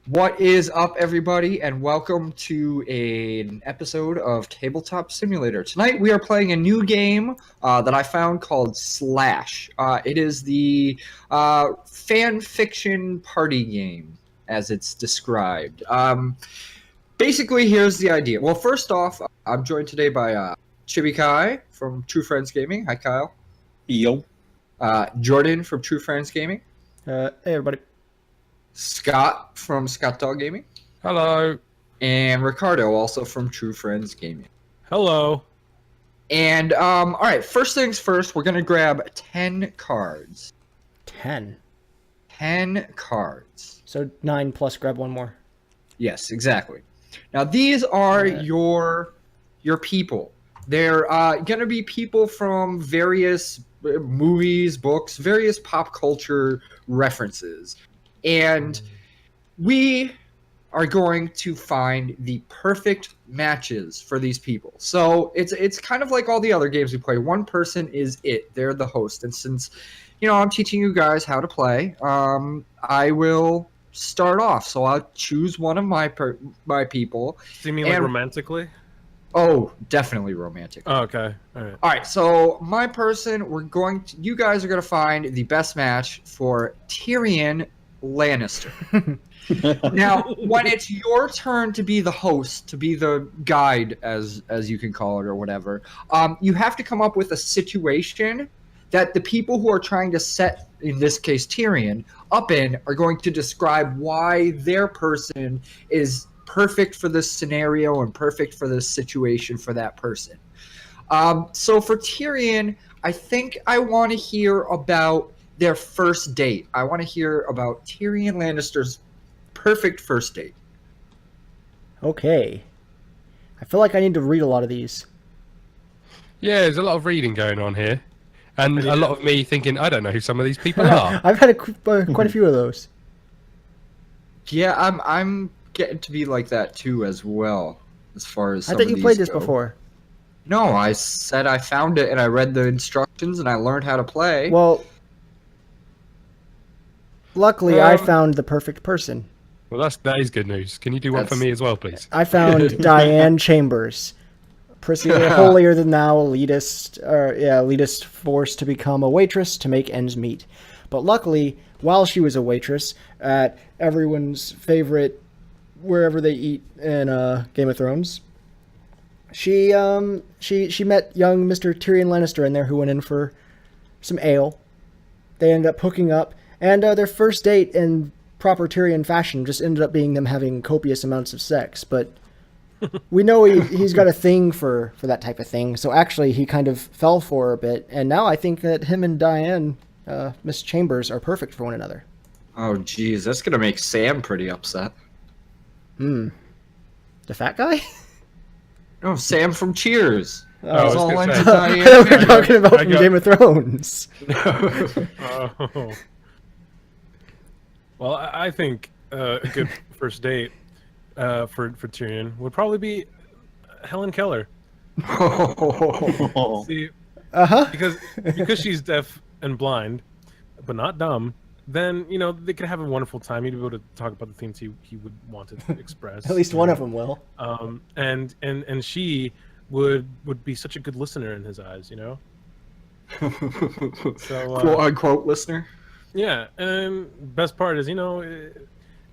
What is up, everybody, and welcome to an episode of Tabletop Simulator. Tonight we are playing a new game that I found called Slash. It is the fan fiction party game, as it's described. Basically, here's the idea. Well, first off, I'm joined today by Chibi Kai from TrueFriendsGaming. Hi, Kyle. Yo. Jordan from TrueFriendsGaming. Hey, everybody. Scott from ScottDogGaming. Hello. And Ricardo, also from TrueFriendsGaming. Hello. And, all right, first things first, we're going to grab 10 cards. 10. 10 cards. So 9 plus grab one more. Yes, exactly. Now, these are your people. They're going to be people from various movies, books, various pop culture references. And we are going to find the perfect matches for these people. So it's kind of like all the other games we play. One person is it. They're the host. And since, I'm teaching you guys how to play, I will start off. So I'll choose one of my people. Do you mean like romantically? Oh, definitely romantic. Oh, okay. All right. All right, so my person, you guys are going to find the best match for Tyrion Lannister. Now, when it's your turn to be the host, to be the guide, as you can call it or whatever, you have to come up with a situation that the people who are trying to set, in this case Tyrion, up in are going to describe why their person is perfect for this scenario and perfect for this situation for that person. So for Tyrion, I think I want to hear about their first date. I want to hear about Tyrion Lannister's perfect first date. Okay. I feel like I need to read a lot of these. Yeah, there's a lot of reading going on here. And a lot of me thinking, I don't know who some of these people are. I've had quite a few of those. Yeah, I'm getting to be like that too as well, as far as I thought you played this before. No, I said I found it and I read the instructions and I learned how to play. Well, luckily I found the perfect person. Well, that is good news. Can you do one for me as well, please? I found Diane Chambers. Proceeded holier than thou, elitist forced to become a waitress to make ends meet. But luckily, while she was a waitress at everyone's favorite wherever they eat in Game of Thrones, she met young Mr. Tyrion Lannister in there, who went in for some ale. They ended up hooking up, and their first date in proper Tyrion fashion just ended up being them having copious amounts of sex. But we know he's got a thing for that type of thing, so actually he kind of fell for her a bit, and now I think that him and Diane, Miss Chambers, are perfect for one another. Oh, geez, that's going to make Sam pretty upset. The fat guy? Oh, Sam from Cheers. I was all gonna into say. Diane. I thought we were talking about from Game of Thrones. Oh. Well, I think a good first date for Tyrion would probably be Helen Keller. See, because she's deaf and blind, but not dumb. Then they could have a wonderful time. You'd be able to talk about the things he would want to express. At least one of them will. And she would be such a good listener in his eyes, So Quote unquote listener. Yeah, and best part is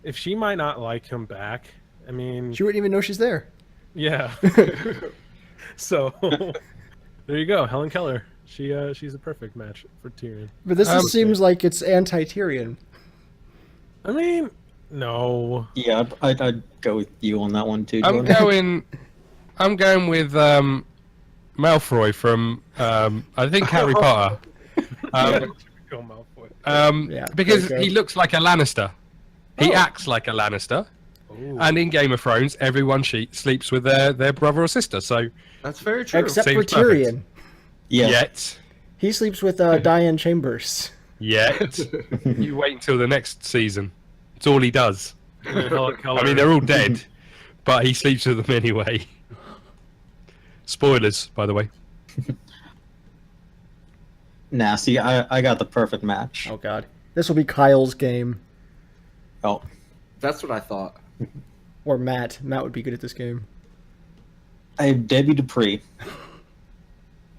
if she might not like him back, I mean, She wouldn't even know she's there. yeah. So there you go, Helen Keller. She's a perfect match for Tyrion. But this just seems like it's anti-Tyrion. I mean, no. Yeah, I'd go with you on that one too, I'm Jordan. going with Malfoy from I think Harry Potter. Yeah, Because okay. he looks like a Lannister. He acts like a Lannister. Ooh. And in Game of Thrones, everyone sleeps with their brother or sister. So That's very true. Except for Seems perfect. Tyrion. Yeah. yet. He sleeps with Diane Chambers. Yet. You wait until the next season. It's all he does. Helen Keller. I mean, they're all dead, but he sleeps with them anyway. Spoilers, by the way. Nah, see, I got the perfect match. Oh god. This will be Kyle's game. Oh. That's what I thought. Or Matt. Matt would be good at this game. I have Debbie Dupree.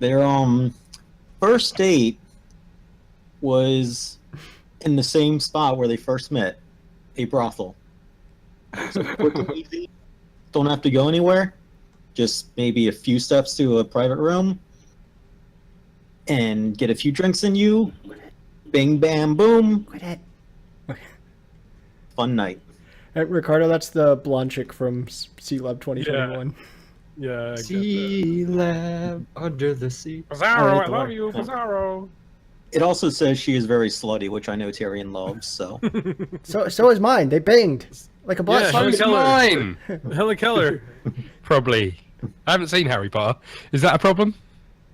Their first date was in the same spot where they first met, a brothel. So quick and easy. Don't have to go anywhere. Just maybe a few steps to a private room and get a few drinks in you. Bing, bam, boom. Quit it. Fun night. Ricardo, that's the blonde chick from C-Lab 2021. Yeah, I get that. Sea lab under the sea. Pizarro, I the love one. you, Pizarro. It also says she is very slutty, which I know Tyrion loves, so. So is mine. They banged like a black Yeah, sun. Helen Keller. Mine. Helen Keller. Probably. I haven't seen Harry Potter. Is that a problem?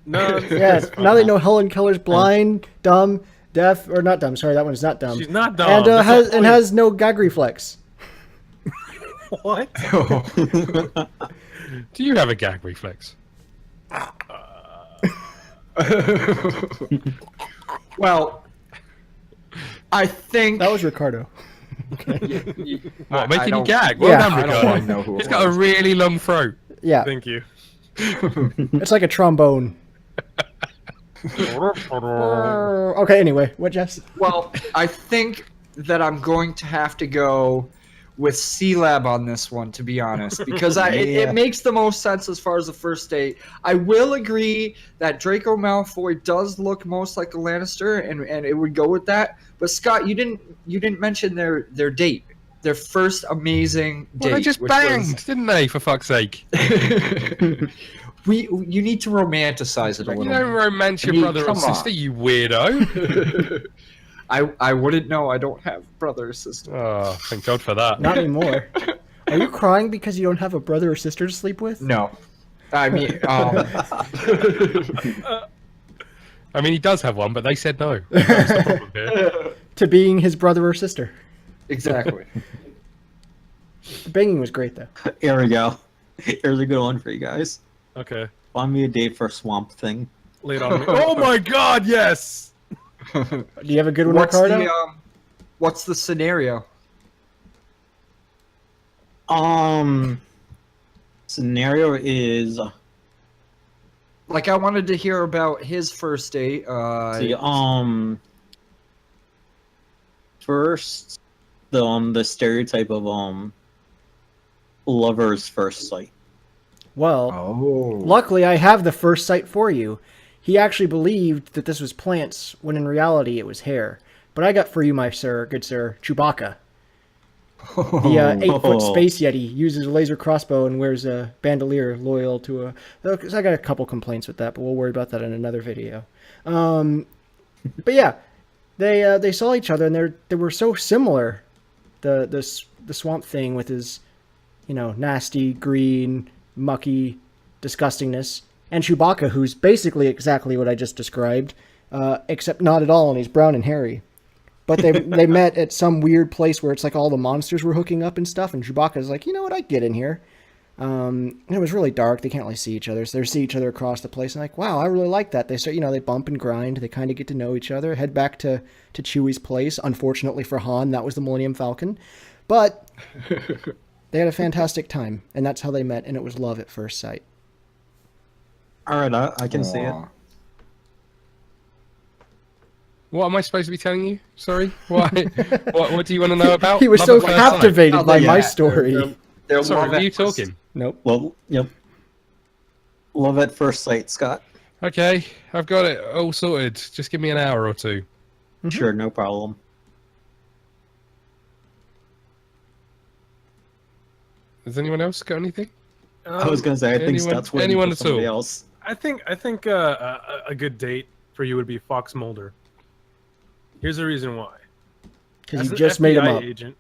No, Yes. Now they know Helen Keller's blind, dumb, deaf, or not dumb. Sorry, that one is not dumb. she's not dumb. And That's the point. has no gag reflex. What? Do you have a gag reflex? Well, I think That was Ricardo. What, making you don't- gag? Well Yeah. done, I don't Ricardo. wanna know who it He's got a was. really long throat. Yeah, Thank you. it's like a trombone. Okay, anyway, what, Jess? Well, I think that I'm going to have to go with C-Lab on this one, to be honest, because Yeah. it makes the most sense as far as the first date. I will agree that Draco Malfoy does look most like a Lannister, and it would go with that. But Scott, you didn't mention their date, their first amazing date. Well, they just which banged, didn't they, for fuck's sake? was- you need to romanticize it a You little. don't more. romance your I mean, brother or come on. sister, you weirdo. I wouldn't know. I don't have brother or sister. Oh, thank God for that. Not anymore. Are you crying because you don't have a brother or sister to sleep with? No, I mean, I mean, he does have one, but they said no. That's the problem here. To being his brother or sister. exactly. The banging was great, though. Here we go. Here's a good one for you guys. Okay. Find me a date for Swamp Thing. Lay it on me. Oh my God! Yes. Do you have a good one, What's Ricardo? what's the scenario? Scenario is Like, I wanted to hear about his first date. see, first the stereotype of lover's first sight. Well, Oh. luckily I have the first sight for you. He actually believed that this was plants, when in reality it was hair. But I got for you, my sir, good sir, Chewbacca. The 8-foot space yeti uses a laser crossbow and wears a bandolier loyal to a... Because I got a couple complaints with that, but we'll worry about that in another video. But yeah, they saw each other and they were so similar. The Swamp Thing with his, nasty, green, mucky disgustingness, and Chewbacca, who's basically exactly what I just described, except not at all, and he's brown and hairy. But they met at some weird place where it's like all the monsters were hooking up and stuff, and Chewbacca's like, you know what, I'd get in here. And it was really dark, they can't really see each other, so they see each other across the place, and like, wow, I really like that. They start, they bump and grind, they kind of get to know each other, head back to Chewie's place. Unfortunately for Han, that was the Millennium Falcon. But they had a fantastic time, and that's how they met, and it was love at first sight. All right, I can see it. Aw. What am I supposed to be telling you? Sorry? Why? what do you want to know about? He was Love so at first sight? captivated Oh, by yeah. my story. They're Sorry, love were you at first- talking? Nope. Well, yep. Love at first sight, Scott. Okay, I've got it all sorted. Just give me an hour or two. Sure, no problem. Has anyone else got anything? I was gonna say, I think anyone- Scott's waiting anyone for at somebody all? else. I think a good date for you would be Fox Mulder. Here's the reason why. Because As you an just made him FBI up. Agent,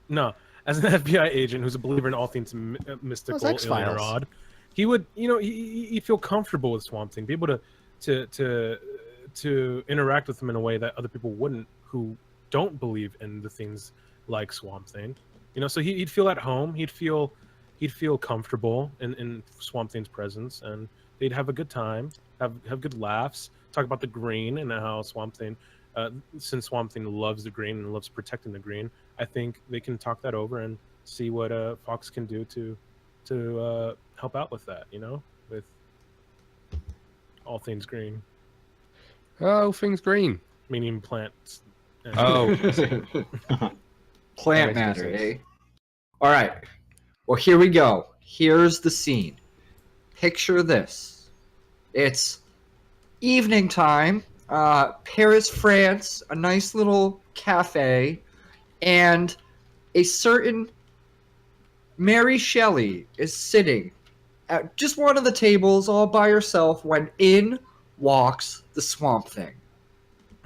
no, as an FBI agent who's a believer in all things mystical, Those X-Files. alien, or odd, he would, he'd feel comfortable with Swamp Thing, be able to interact with him in a way that other people wouldn't, who don't believe in the things like Swamp Thing. So he'd feel at home. He'd feel comfortable in Swamp Thing's presence, and they'd have a good time, have good laughs, talk about the green and how Swamp Thing since Swamp Thing loves the green and loves protecting the green, I think they can talk that over and see what Fox can do to help out with that. With all things green, Oh, things green. meaning plants. Oh, Plant That makes matter, sense. eh? All right. Well, here we go. Here's the scene. Picture this. It's evening time, Paris, France, a nice little cafe, and a certain Mary Shelley is sitting at just one of the tables all by herself when in walks the Swamp Thing.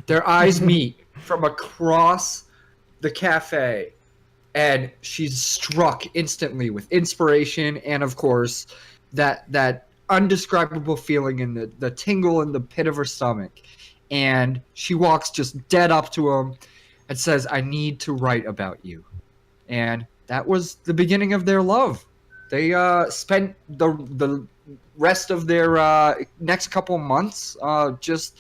Their eyes meet from across the cafe, and she's struck instantly with inspiration and, of course, that undescribable feeling in the tingle in the pit of her stomach. And she walks just dead up to him and says, "I need to write about you." And that was the beginning of their love. They spent the rest of their next couple months just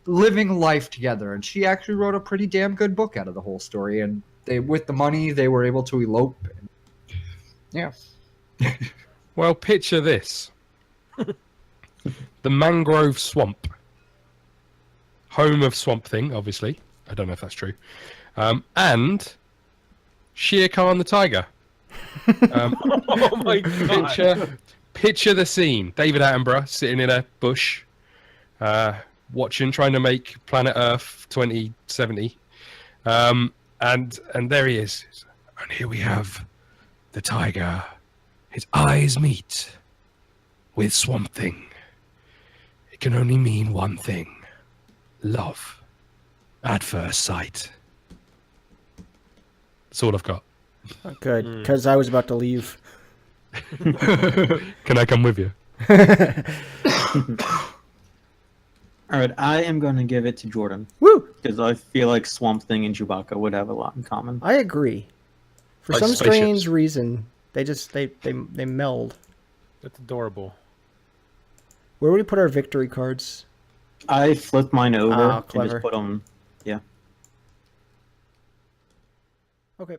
living life together. And she actually wrote a pretty damn good book out of the whole story. And with the money, they were able to elope. Yeah. well, picture this. The mangrove swamp. Home of Swamp Thing, obviously. I don't know if that's true. And Shere Khan the tiger. Oh my god! Picture the scene. David Attenborough sitting in a bush, watching, trying to make Planet Earth 2070. And there he is. And here we have the tiger. His eyes meet with Swamp Thing. It can only mean one thing. Love at first sight. That's all I've got. Good, because I was about to leave. Can I come with you? All right, I am going to give it to Jordan Woo! because I feel like Swamp Thing and Chewbacca would have a lot in common. I agree. For Like some spaceships. strange reason, they meld. That's adorable. Where would we put our victory cards? I flipped mine over and clever. just put them. Okay.